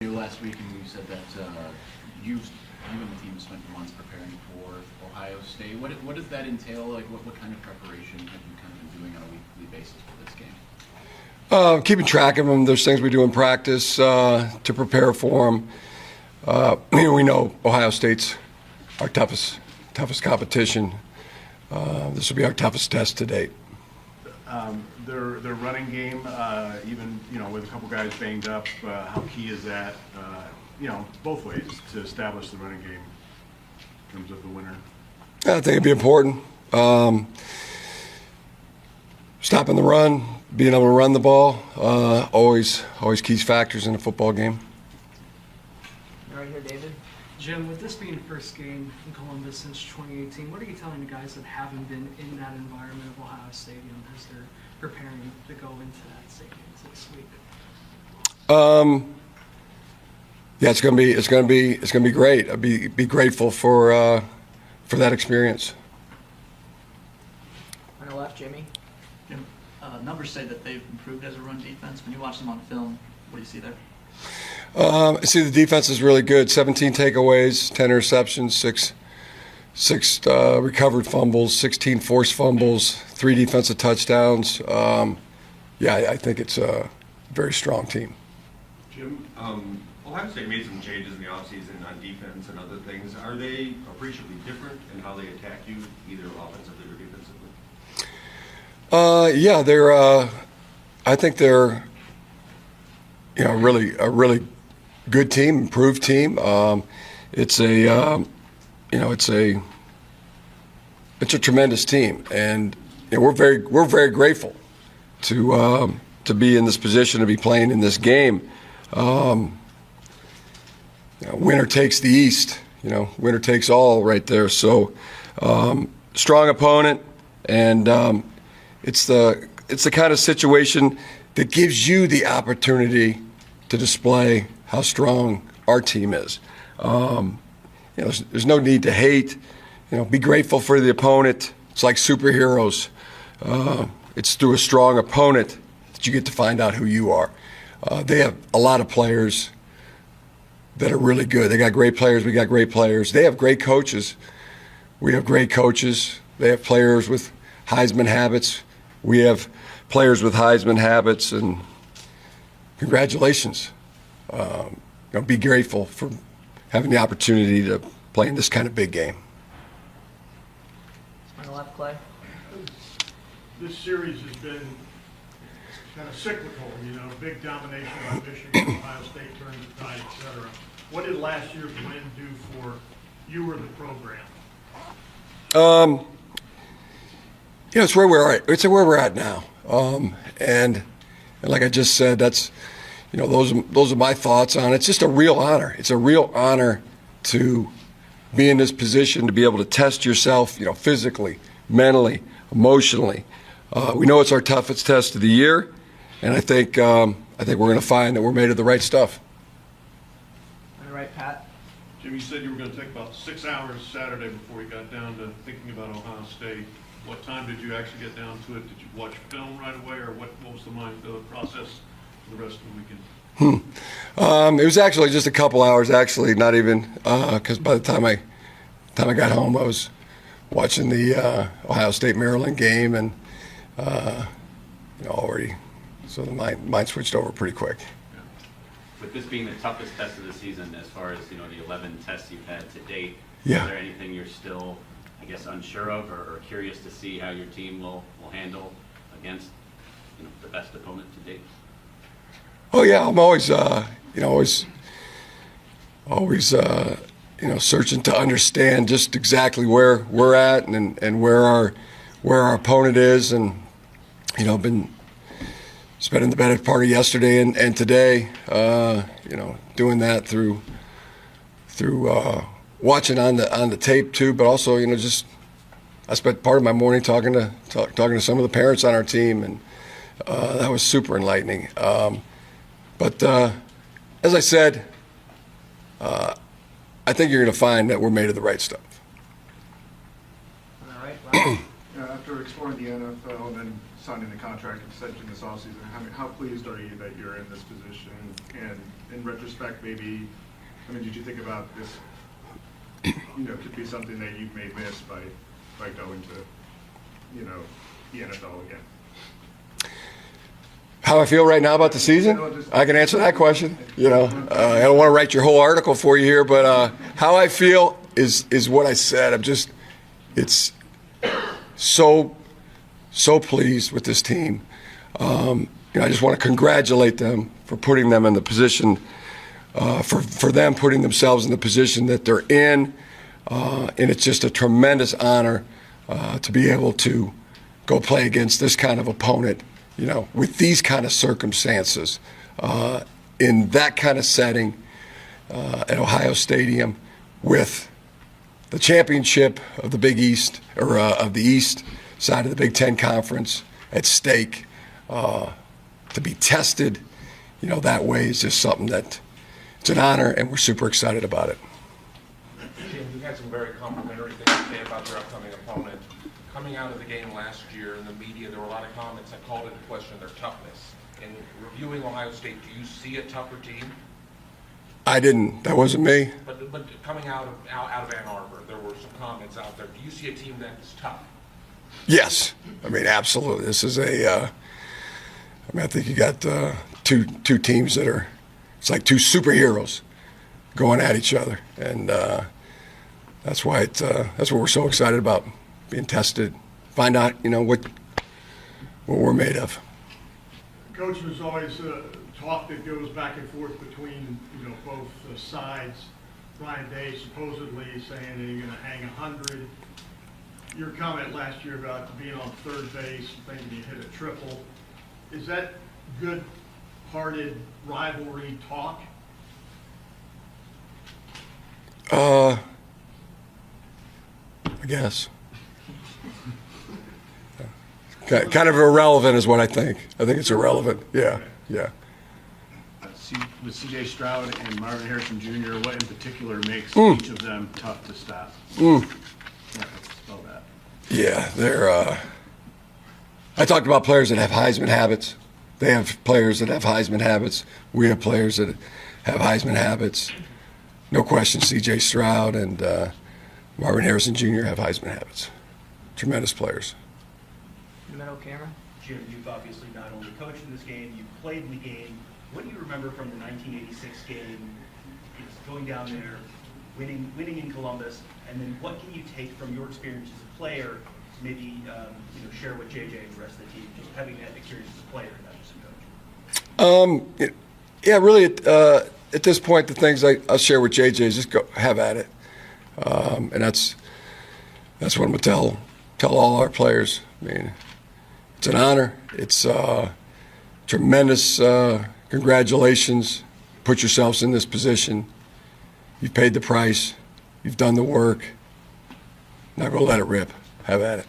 You last week, and you said that you and the team spent months preparing for Ohio State. What does that entail? Like, what kind of preparation have you kind of been doing on a weekly basis for this game? Keeping track of them. There's things we do in practice to prepare for them. We know Ohio State's our toughest competition. This will be our toughest test to date. Their running game, even with a couple guys banged up, how key is that? Both ways to establish the running game in terms of the winner. I think it'd be important. Stopping the run, being able to run the ball, always keys factors in a football game. Right here, David. Jim, with this being the first game in Columbus since 2018, what are you telling the guys that haven't been in that environment of Ohio Stadium as they're preparing to go into that stadium this week? Yeah, it's gonna be great. I'd be grateful for that experience. On the left, Jimmy. Jim, numbers say that they've improved as a run defense. When you watch them on film, what do you see there? I see the defense is really good. 17 takeaways, 10 interceptions, six recovered fumbles, 16 forced fumbles, 3 defensive touchdowns. I think it's a very strong team. Jim, Ohio State made some changes in the offseason on defense and other things. Are they appreciably different in how they attack you, either offensively or defensively? They're. I think they're. A really good team, improved team. It's a tremendous team, and we're very grateful to be in this position, to be playing in this game. Winner takes the East. Winner takes all right there. So strong opponent, and it's the kind of situation that gives you the opportunity to display how strong our team is. There's no need to hate. Be grateful for the opponent. It's like superheroes. It's through a strong opponent that you get to find out who you are. They have a lot of players that are really good. They got great players. We got great players. They have great coaches. We have great coaches. They have players with Heisman habits. We have players with Heisman habits, and congratulations. Be grateful for having the opportunity to play in this kind of big game. On the left, Clay. This series has been kind of cyclical, big domination by Michigan, Ohio State during the tide, et cetera. What did last year's win do for you or the program? It's where we're at. It's where we're at now. And like I just said, that's, those are my thoughts on it. It's just a real honor. It's a real honor to be in this position, to be able to test yourself, physically, mentally, emotionally. We know it's our toughest test of the year, and I think we're going to find that we're made of the right stuff. On the right, Pat. Jim, you said you were going to take about 6 hours Saturday before you got down to thinking about Ohio State. What time did you actually get down to it? Did you watch film right away, or what was the process for the rest of the weekend? It was actually just a couple hours, actually, not even, because by the time I got home, I was watching the Ohio State-Maryland game, and already, so the mind switched over pretty quick. With this being the toughest test of the season, as far as the 11 tests you've had to date, Yeah. Is there anything you're still, I guess, unsure of, or curious to see how your team will handle against the best opponent to date? Oh yeah, I'm always searching to understand just exactly where we're at and where our opponent is, and been spending the better part of yesterday and today, doing that through watching on the tape too, but also I spent part of my morning talking to some of the parents on our team, and that was super enlightening. But as I said, I think you're going to find that we're made of the right stuff. On the right, Ryan. After exploring the NFL and then signing the contract extension this offseason, how pleased are you that you're in this position, and in retrospect, maybe, I mean, did you think about this, could be something that you may miss by going to, the NFL again? How I feel right now about the season? I can answer that question. I don't want to write your whole article for you here, but how I feel is what I said. It's so pleased with this team. I just want to congratulate them for putting them in the position, for them putting themselves in the position that they're in, and it's just a tremendous honor to be able to go play against this kind of opponent, with these kind of circumstances, in that kind of setting, at Ohio Stadium, with the championship of the Big East, or of the East side of the Big Ten Conference at stake. To be tested, that way is just something that it's an honor, and we're super excited about it. Jim, you had some very complimentary things to say about your upcoming opponent. Coming out of the game last year in the media, there were a lot of comments that called into question their toughness. In reviewing Ohio State, do you see a tougher team? I didn't. That wasn't me. But coming out of Ann Arbor, there were some comments out there. Do you see a team that's tough? Yes. Absolutely. This is I think you got two teams that are, it's like two superheroes going at each other, and that's why that's what we're so excited about, being tested, find out what we're made of. Coach, there's always talk that goes back and forth between both sides. Ryan Day supposedly saying that you're going to hang 100. Your comment last year about being on third base, thinking you hit a triple. Is that good-hearted rivalry talk? I guess. Kind of irrelevant is what I think. I think it's irrelevant. Yeah. With C.J. Stroud and Marvin Harrison Jr., what in particular makes each of them tough to stop? Yeah, let's spell that. Yeah, they're. I talked about players that have Heisman habits. They have players that have Heisman habits. We have players that have Heisman habits. No question, C.J. Stroud and Marvin Harrison Jr. have Heisman habits. Tremendous players. Middle camera. Jim, you've obviously not only coached in this game, you've played in the game. What do you remember from the 1986 game, going down there, winning in Columbus, and then what can you take from your experience as a player to maybe share with JJ and the rest of the team, just having that experience as a player and not just a coach? Yeah, really, at this point, the things I'll share with JJ is just go have at it, and that's what I'm gonna tell all our players. It's an honor. It's tremendous. Congratulations. Put yourselves in this position. You've paid the price. You've done the work. Now go let it rip. Have at it.